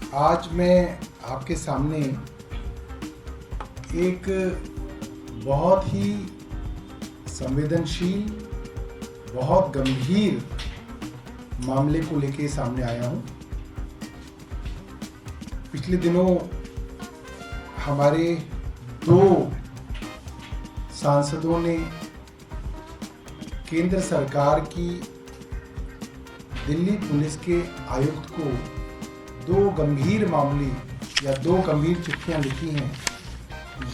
आज मैं आपके सामने एक बहुत ही संवेदनशील, बहुत गंभीर मामले को लेके सामने आया हूं। पिछले दिनों हमारे 2 सांसदों ने केंद्र सरकार की दिल्ली पुलिस के आयुक्त को 2 गंभीर मामले या 2 गंभीर चिट्ठियां लिखी हैं।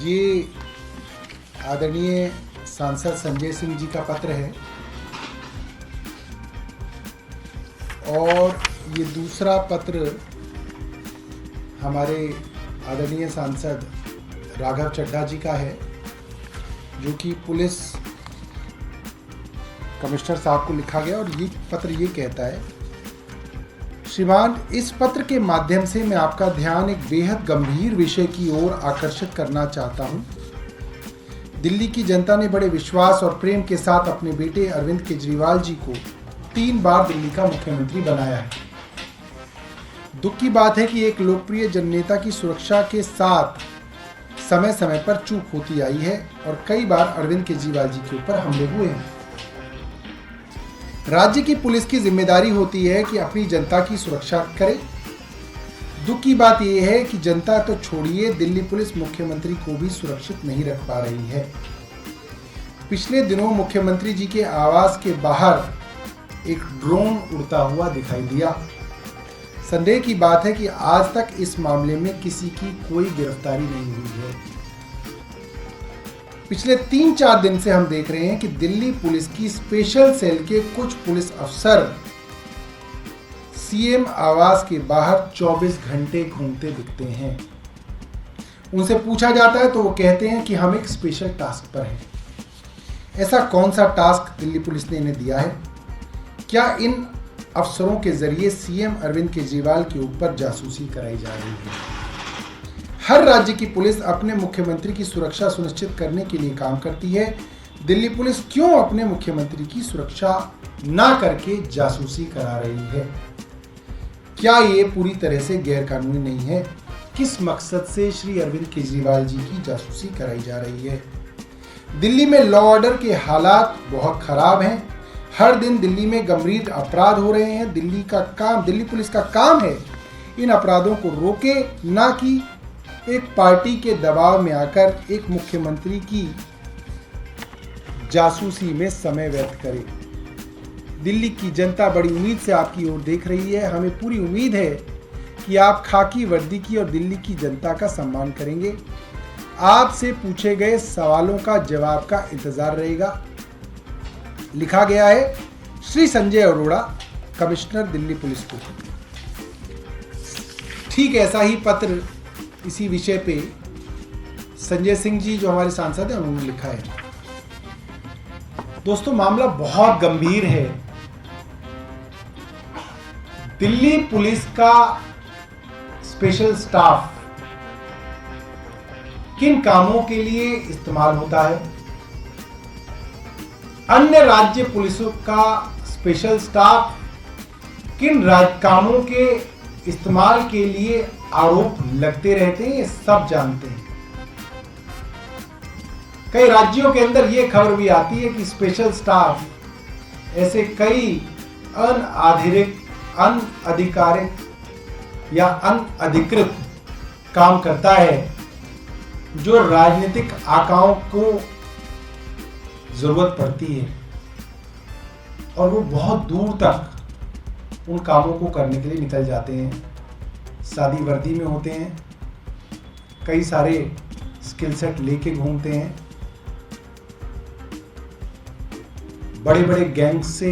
ये आदरणीय सांसद संजय सिंह जी का पत्र है और ये दूसरा पत्र हमारे आदरणीय सांसद राघव चड्ढा जी का है, जो कि पुलिस कमिश्नर साहब को लिखा गया। और ये पत्र ये कहता है, श्रीमान, इस पत्र के माध्यम से मैं आपका ध्यान एक बेहद गंभीर विषय की ओर आकर्षित करना चाहता हूं। दिल्ली की जनता ने बड़े विश्वास और प्रेम के साथ अपने बेटे अरविंद केजरीवाल जी को 3 बार दिल्ली का मुख्यमंत्री बनाया है। दुख की बात है कि एक लोकप्रिय जननेता की सुरक्षा के साथ समय समय पर चूक होती आई है और कई बार अरविंद केजरीवाल जी के ऊपर हमले हुए हैं। राज्य की पुलिस की जिम्मेदारी होती है कि अपनी जनता की सुरक्षा करे। दुख की बात यह है कि जनता तो छोड़िए, दिल्ली पुलिस मुख्यमंत्री को भी सुरक्षित नहीं रख पा रही है। पिछले दिनों मुख्यमंत्री जी के आवास के बाहर एक ड्रोन उड़ता हुआ दिखाई दिया। संदेह की बात है कि आज तक इस मामले में किसी की कोई गिरफ्तारी नहीं हुई है। पिछले 3-4 दिन से हम देख रहे हैं कि दिल्ली पुलिस की स्पेशल सेल के कुछ पुलिस अफसर सीएम आवास के बाहर 24 घंटे घूमते दिखते हैं। उनसे पूछा जाता है तो वो कहते हैं कि हम एक स्पेशल टास्क पर हैं। ऐसा कौन सा टास्क दिल्ली पुलिस ने इन्हें दिया है? क्या इन अफसरों के जरिए सीएम अरविंद केजरीवाल के ऊपर जासूसी कराई जा रही है? हर राज्य की पुलिस अपने मुख्यमंत्री की सुरक्षा सुनिश्चित करने के लिए काम करती है। दिल्ली पुलिस क्यों अपने मुख्यमंत्री की सुरक्षा ना करके जासूसी करा रही है? क्या ये पूरी तरह से गैर कानूनी नहीं है? किस मकसद से श्री अरविंद केजरीवाल जी की जासूसी कराई जा रही है? दिल्ली में लॉ ऑर्डर के हालात बहुत खराब हैं। हर दिन दिल्ली में गंभीर अपराध हो रहे हैं। दिल्ली पुलिस का काम है इन अपराधों को रोके, ना कि एक पार्टी के दबाव में आकर एक मुख्यमंत्री की जासूसी में समय व्यर्थ करे। दिल्ली की जनता बड़ी उम्मीद से आपकी ओर देख रही है। हमें पूरी उम्मीद है कि आप खाकी वर्दी की और दिल्ली की जनता का सम्मान करेंगे। आपसे पूछे गए सवालों का जवाब का इंतजार रहेगा। लिखा गया है श्री संजय अरोड़ा, कमिश्नर दिल्ली पुलिस को। ठीक ऐसा ही पत्र इसी विषय पे संजय सिंह जी, जो हमारे सांसद हैं, उन्होंने लिखा है। दोस्तों, मामला बहुत गंभीर है। दिल्ली पुलिस का स्पेशल स्टाफ किन कामों के लिए इस्तेमाल होता है? अन्य राज्य पुलिसों का स्पेशल स्टाफ किन कामों के इस्तेमाल के लिए आरोप लगते रहते हैं, ये सब जानते हैं। कई राज्यों के अंदर ये खबर भी आती है कि स्पेशल स्टाफ ऐसे कई अनआधिकारिक या अनअधिकृत काम करता है जो राजनीतिक आकाओं को जरूरत पड़ती है और वो बहुत दूर तक उन कामों को करने के लिए निकल जाते हैं। सादी वर्दी में होते हैं, कई सारे स्किल सेट लेके घूमते हैं, बड़े बड़े गैंग से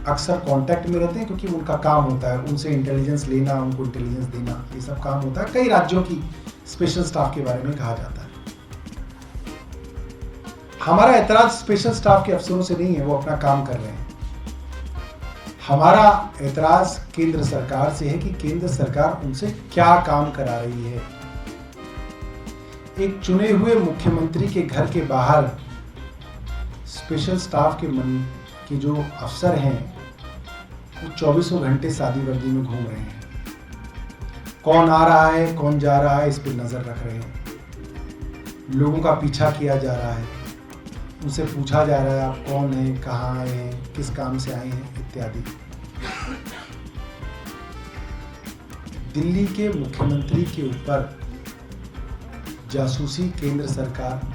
अक्सर कांटेक्ट में रहते हैं, क्योंकि उनका काम होता है उनसे इंटेलिजेंस लेना, उनको इंटेलिजेंस देना, ये सब काम होता है। कई राज्यों की स्पेशल स्टाफ के बारे में कहा जाता है। हमारा ऐतराज स्पेशल स्टाफ के अफसरों से नहीं है, वो अपना काम कर रहे हैं। हमारा ऐतराज केंद्र सरकार से है कि केंद्र सरकार उनसे क्या काम करा रही है। एक चुने हुए मुख्यमंत्री के घर के बाहर स्पेशल स्टाफ के जो अफसर हैं वो 24 घंटे सादी वर्दी में घूम रहे हैं। कौन आ रहा है, कौन जा रहा है, इस पर नजर रख रहे हैं। लोगों का पीछा किया जा रहा है, उनसे पूछा जा रहा है आप कौन हैं, कहाँ आए हैं, किस काम से आए हैं इत्यादि। दिल्ली के मुख्यमंत्री के ऊपर जासूसी केंद्र सरकार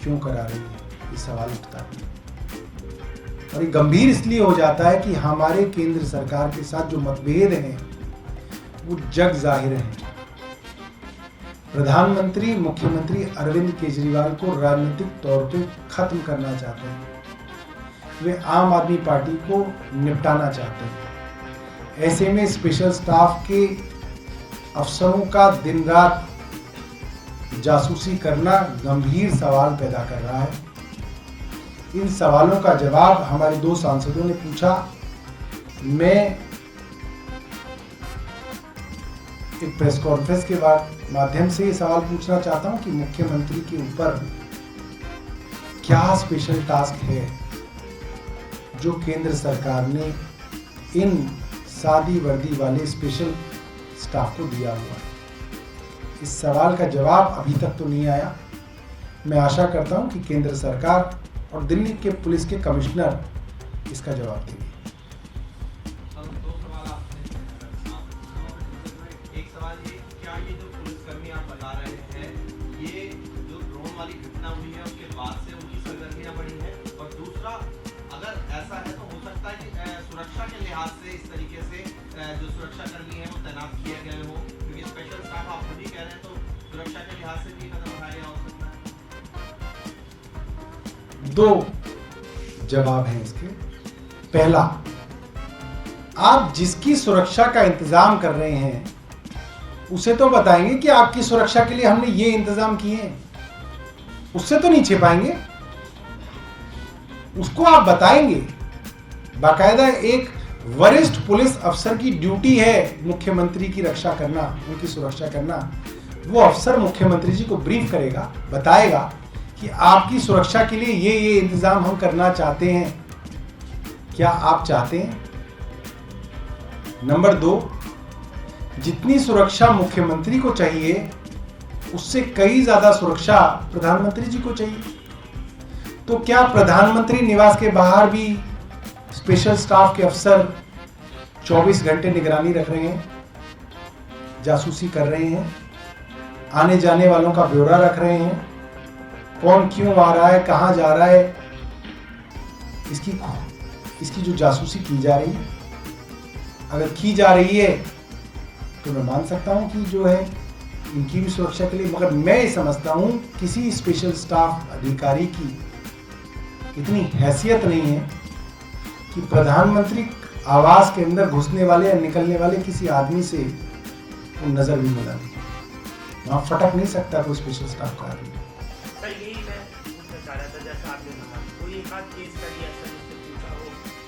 क्यों करा रही है, ये सवाल उठता है। और ये गंभीर इसलिए हो जाता है कि हमारे केंद्र सरकार के साथ जो मतभेद हैं वो जग जाहिर हैं। प्रधानमंत्री मुख्यमंत्री अरविंद केजरीवाल को राजनीतिक तौर पे खत्म करना चाहते हैं, वे आम आदमी पार्टी को निपटाना चाहते हैं। ऐसे में स्पेशल स्टाफ के अफसरों का दिन रात जासूसी करना गंभीर सवाल पैदा कर रहा है। इन सवालों का जवाब हमारे 2 सांसदों ने पूछा। मैं एक प्रेस कॉन्फ्रेंस के माध्यम से ये सवाल पूछना चाहता हूं कि मुख्यमंत्री के ऊपर क्या स्पेशल टास्क है जो केंद्र सरकार ने इन सादी वर्दी वाले स्पेशल स्टाफ को दिया हुआ है। इस सवाल का जवाब अभी तक तो नहीं आया। मैं आशा करता हूं कि केंद्र सरकार और दिल्ली के पुलिस के कमिश्नर इसका जवाब देंगे। दो सवाल आपने, एक सवाल ये, क्या ये जो पुलिसकर्मी आप बता रहे हैं, ये जो ड्रोन वाली घटना हुई है उसके बाद से उनकी सरगर्मियां बढ़ी हैं? और दूसरा, अगर ऐसा है तो हो सकता है कि सुरक्षा के लिहाज से इस तरीके से जो सुरक्षाकर्मी है वो तैनात किए गए हो, क्योंकि स्पेशल स्टाफ आप खुद ही कह रहे हैं, तो सुरक्षा के लिहाज से भी कदम उठाया गया हो सकता है। 2 जवाब हैं इसके। पहला, आप जिसकी सुरक्षा का इंतजाम कर रहे हैं उसे तो बताएंगे कि आपकी सुरक्षा के लिए हमने ये इंतजाम किए हैं, उससे तो नहीं छिपाएंगे, उसको आप बताएंगे। बाकायदा एक वरिष्ठ पुलिस अफसर की ड्यूटी है मुख्यमंत्री की रक्षा करना, उनकी सुरक्षा करना। वो अफसर मुख्यमंत्री जी को ब्रीफ करेगा, बताएगा कि आपकी सुरक्षा के लिए ये इंतजाम हम करना चाहते हैं, क्या आप चाहते हैं? नंबर 2, जितनी सुरक्षा मुख्यमंत्री को चाहिए उससे कई ज्यादा सुरक्षा प्रधानमंत्री जी को चाहिए। तो क्या प्रधानमंत्री निवास के बाहर भी स्पेशल स्टाफ के अफसर 24 घंटे निगरानी रख रहे हैं, जासूसी कर रहे हैं, आने जाने वालों का ब्यौरा रख रहे हैं, कौन क्यों आ रहा है, कहां जा रहा है, इसकी जो जासूसी की जा रही है, अगर की जा रही है तो मैं मान सकता हूं कि जो है इनकी भी सुरक्षा के लिए, मगर मैं ये समझता हूं किसी स्पेशल स्टाफ अधिकारी की इतनी हैसियत नहीं है कि प्रधानमंत्री आवास के अंदर घुसने वाले या निकलने वाले किसी आदमी से वो नजर भी मिला नहीं, वहां फटक नहीं सकता कोई स्पेशल स्टाफ का आदमी। सर यही मैं पूछना चाह रहा था, जैसा आपने कहा कोई एक आध केस स्टडी ऐसा जिससे पूछा हो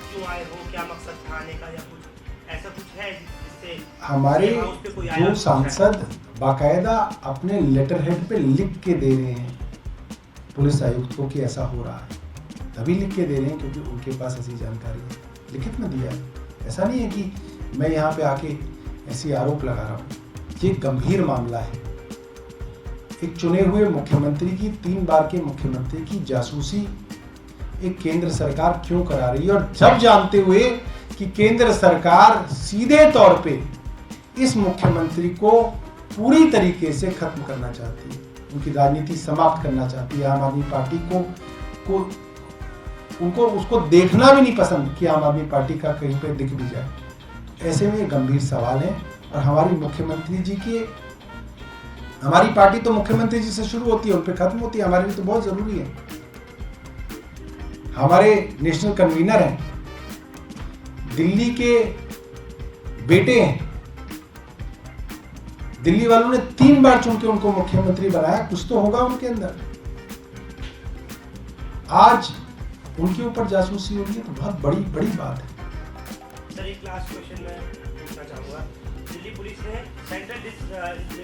क्यों आए हो, क्या मकसद था आने का, या कुछ ऐसा कुछ है जिससे हमारे 2 सांसद बाकायदा अपने लेटर हेड पे लिख के दे रहे हैं पुलिस आयुक्त को कि ऐसा हो रहा है, तभी लिख के दे रहे हैं क्योंकि उनके पास ऐसी जानकारी है, लिखित में दिया है। ऐसा नहीं है कि मैं यहाँ पे आके ऐसी आरोप लगा रहा हूँ। ये गंभीर मामला है। एक चुने हुए मुख्यमंत्री की, 3 बार के मुख्यमंत्री की जासूसी एक केंद्र सरकार क्यों करा रही है, और जब जानते हुए कि केंद्र सरकार सीधे तौर पे इस मुख्यमंत्री को पूरी तरीके से खत्म करना चाहती है, उनकी राजनीति समाप्त करना चाहती है। आम आदमी पार्टी को उनको उसको देखना भी नहीं पसंद कि आम आदमी पार्टी का कहीं पे दिख भी जाए। ऐसे में ये गंभीर सवाल है। और हमारी मुख्यमंत्री जी की, हमारी पार्टी तो मुख्यमंत्री जी से शुरू होती है, उन पे खत्म होती है, हमारे लिए तो बहुत जरूरी है। हमारे नेशनल कन्वीनर हैं, दिल्ली के बेटे हैं, दिल्ली वालों ने 3 बार चुन के उनको मुख्यमंत्री बनाया, कुछ तो होगा उनके अंदर। आज उनके ऊपर जासूसी हो रही है तो बहुत बड़ी बात है। सर एक लास्ट क्वेश्चन मैं पूछना चाहूँगा दिल्ली पुलिस ने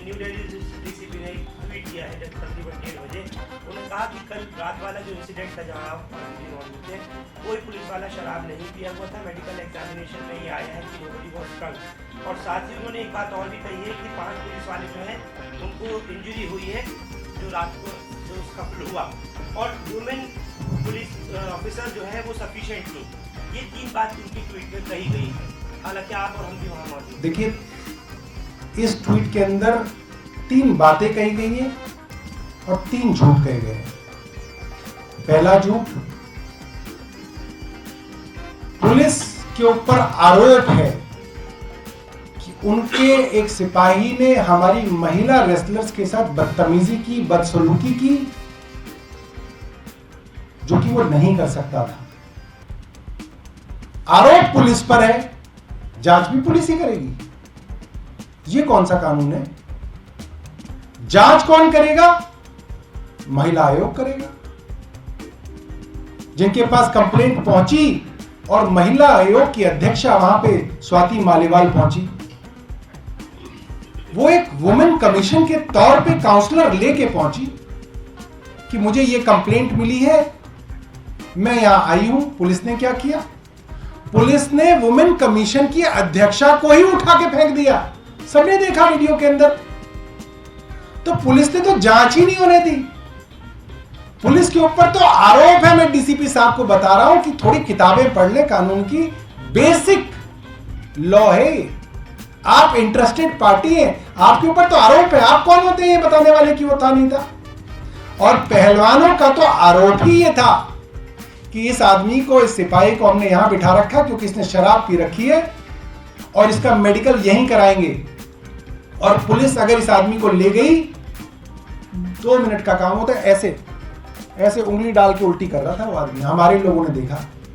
न्यू दिल्ली डीसीपी ने ट्वीट किया है तकरीबन 1:30 बजे। उन्होंने कहा कि कल रात वाला जो इंसिडेंट था जहाँ मौजूद थे, कोई पुलिस वाला शराब नहीं पिया हुआ था। मेडिकल एग्जामिनेशन में ये आया है कि नोबडी वाज ड्रंक। और साथ ही उन्होंने एक बात और भी कही है कि 5 पुलिस वाले जो हैं उनको इंजरी हुई है जो रात को जो स्कफल हुआ, और वुमेन पुलिस ऑफिसर जो है वो सफिशिएंट थी। ये 3 बात उनकी ट्वीट में कही गई है, हालांकि आप और हम भी वहाँ मौजूद। देखिए, इस ट्वीट के अंदर 3 बातें कही गई हैं और 3 झूठ कहे गए हैं। पहला झूठ, पुलिस के ऊपर आरोप है कि उनके एक सिपाही ने हमारी महिला रेसलर्स के साथ बदतमीजी की, बदसलूकी की, जो कि वो नहीं कर सकता था। आरोप पुलिस पर है, जांच भी पुलिस ही करेगी। ये कौन सा कानून है? जांच कौन करेगा? महिला आयोग करेगा। जिनके पास कंप्लेंट पहुंची और महिला आयोग की अध्यक्षा वहां पे स्वाति मालीवाल पहुंची, वो एक वुमेन कमीशन के तौर पे काउंसलर लेके पहुंची कि मुझे ये कंप्लेंट मिली है, मैं यहां आई हूं। पुलिस ने क्या किया? पुलिस ने वुमेन कमीशन की अध्यक्षा को ही उठा के फेंक दिया। सबने देखा वीडियो के अंदर। तो पुलिस ने तो जांच ही नहीं होने दी। पुलिस के ऊपर तो आरोप है। मैं डीसीपी साहब को बता रहा हूं कि थोड़ी किताबें पढ़ ले, कानून की बेसिक लॉ है। आप इंटरेस्टेड पार्टी हैं, आपके ऊपर तो आरोप है। आप कौन होते हैं ये बताने वाले कि वो था नहीं था? और पहलवानों का तो आरोप ही ये था कि इस आदमी को, इस सिपाही को हमने यहां बिठा रखा क्योंकि इसने शराब पी रखी है और इसका मेडिकल यहीं कराएंगे। और पुलिस अगर इस आदमी को ले गई, 2 मिनट का काम होता है। ऐसे ऐसे उंगली डाल के उल्टी कर रहा था वो आदमी। हमारे लोगों ने देखा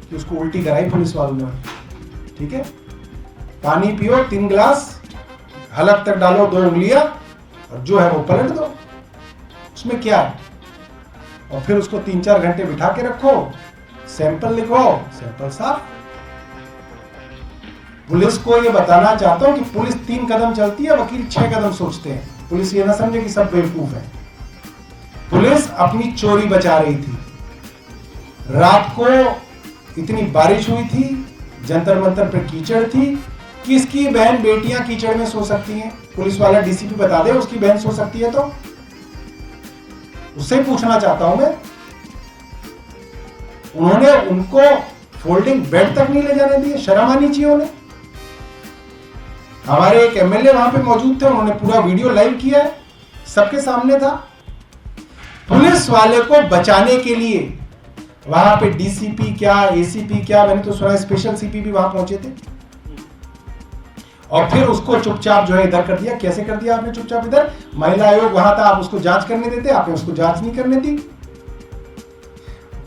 कि उसको उल्टी कराई पुलिस वालों ने। ठीक है, पानी पियो 3 गिलास, हलक तक डालो 2 उंगलियां और जो है वो पलट दो। उसमें क्या है? और फिर उसको 3-4 घंटे बिठा के रखो, सैंपल लिखवाओ, सैंपल साफ। पुलिस को ये बताना चाहता हूं कि पुलिस 3 कदम चलती है, वकील 6 कदम सोचते हैं। पुलिस ये ना समझे कि सब बेवकूफ है। पुलिस अपनी चोरी बचा रही थी। रात को इतनी बारिश हुई थी, जंतर मंतर पर कीचड़ थी। किसकी बहन बेटियां कीचड़ में सो सकती हैं? पुलिस वाला डीसीपी बता दे उसकी बहन सो सकती है तो? उससे पूछना चाहता हूं मैं। उन्होंने उनको फोल्डिंग बेड तक नहीं ले जाने दिए। शर्म आनी चाहिए उन्हें। हमारे एक एमएलए वहां पे मौजूद थे, उन्होंने पूरा वीडियो लाइव किया है, सबके सामने था। पुलिस वाले को बचाने के लिए वहां पे डीसीपी क्या, एसीपी क्या, मैंने तो सुना स्पेशल सीपी भी वहां पहुंचे थे। और फिर उसको चुपचाप जो है इधर कर दिया। कैसे कर दिया आपने चुपचाप इधर? महिला आयोग वहां था, आप उसको जांच करने देते, आपने उसको जांच नहीं करने दी।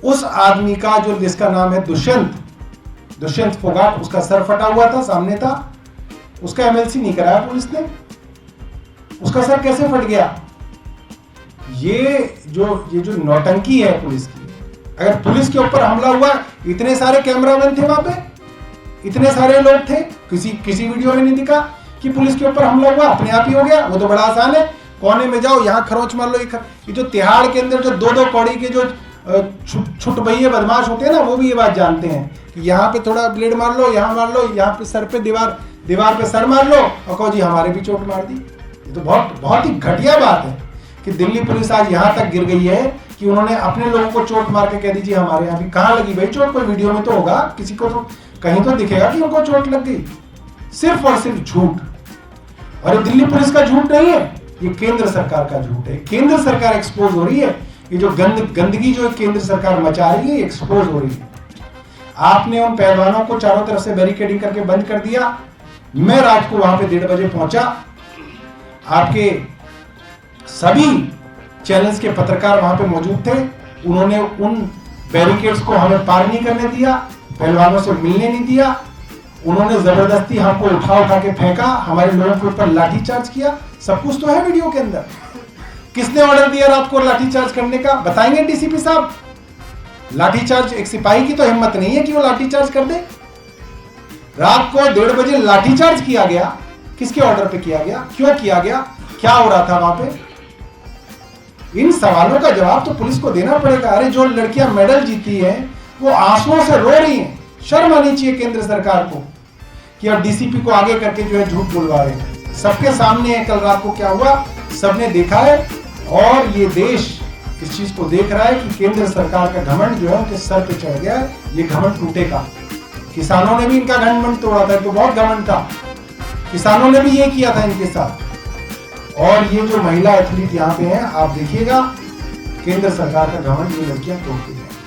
उस आदमी का जो, जिसका नाम है दुष्यंत फोगाट, उसका सर फटा हुआ था, सामने था। उसका एमएलसी नहीं कराया पुलिस ने। उसका सर कैसे फट गया? ये जो नौटंकी है पुलिस की। अगर पुलिस के ऊपर हमला हुआ, इतने सारे कैमरामैन थे वहां पे, इतने सारे लोग थे, किसी वीडियो में नहीं दिखा कि पुलिस के ऊपर हमला हुआ। अपने आप ही हो गया। वो तो बड़ा आसान है, कोने में जाओ, यहाँ खरोच मार लो। ये जो तिहाड़ के अंदर जो 2-2 कौड़ी के जो छुटभइये बदमाश होते हैं ना, वो भी ये बात जानते हैं कि यहाँ पे थोड़ा ब्लेड मार लो, यहाँ मार लो, यहाँ पे सर पे दीवार पे सर मार लो और कहो जी हमारे भी चोट मार दी। ये तो बहुत ही घटिया बात है कि दिल्ली पुलिस आज यहाँ तक गिर गई है कि उन्होंने अपने लोगों को चोट मार के कह दीजिए हमारे यहाँ भी। कहाँ लगी भाई चोट? कोई वीडियो में तो होगा, किसी को तो कहीं तो दिखेगा कि उनको चोट लग गई। सिर्फ और सिर्फ झूठ। और ये दिल्ली पुलिस का झूठ नहीं है, ये केंद्र सरकार का झूठ है। केंद्र सरकार एक्सपोज हो रही है। ये जो गंदगी जो केंद्र सरकार मचा रही है, एक्सपोज हो रही है। आपने उन पहलवानों को चारों तरफ से बैरिकेडिंग करके बंद कर दिया। मैं रात को वहां पे 1:30 बजे पहुंचा। आपके सभी चैनल्स के पत्रकार वहां पे मौजूद थे। उन्होंने उन बैरिकेड्स को हमें पार नहीं करने दिया, पहलवानों से मिलने नहीं दिया। उन्होंने जबरदस्ती हमको उठा के फेंका, हमारे लोगों के ऊपर लाठीचार्ज किया। सब कुछ तो है वीडियो के अंदर। किसने ऑर्डर दिया रात को लाठीचार्ज करने का? बताएंगे डीसीपी साहब? लाठीचार्ज, एक सिपाही की तो हिम्मत नहीं है कि वो लाठीचार्ज कर दे। रात को 1:30 बजे लाठीचार्ज किया गया। किसके ऑर्डर पे किया गया, क्यों किया गया, क्या हो रहा था वहां पे? इन सवालों का जवाब तो पुलिस को देना पड़ेगा। अरे जो लड़कियां मेडल जीती हैं वो आंसुओं से रो रही हैं। शर्म आनी चाहिए केंद्र सरकार को कि अब डीसीपी को आगे करके जो है झूठ बोलवा रहे हैं। सबके सामने है कल रात को क्या हुआ, सबने देखा है और ये देश इस चीज को देख रहा है कि केंद्र सरकार का घमंड जो है उनके सर पे चढ़ गया है। ये घमंड टूटेगा। किसानों ने भी इनका घमंड तोड़ा था, तो बहुत घमंड था, किसानों ने भी ये किया था इनके साथ। और ये जो महिला एथलीट यहाँ पे हैं, आप देखिएगा केंद्र सरकार का घमंड ये लड़कियां तोड़ के जाएंगी।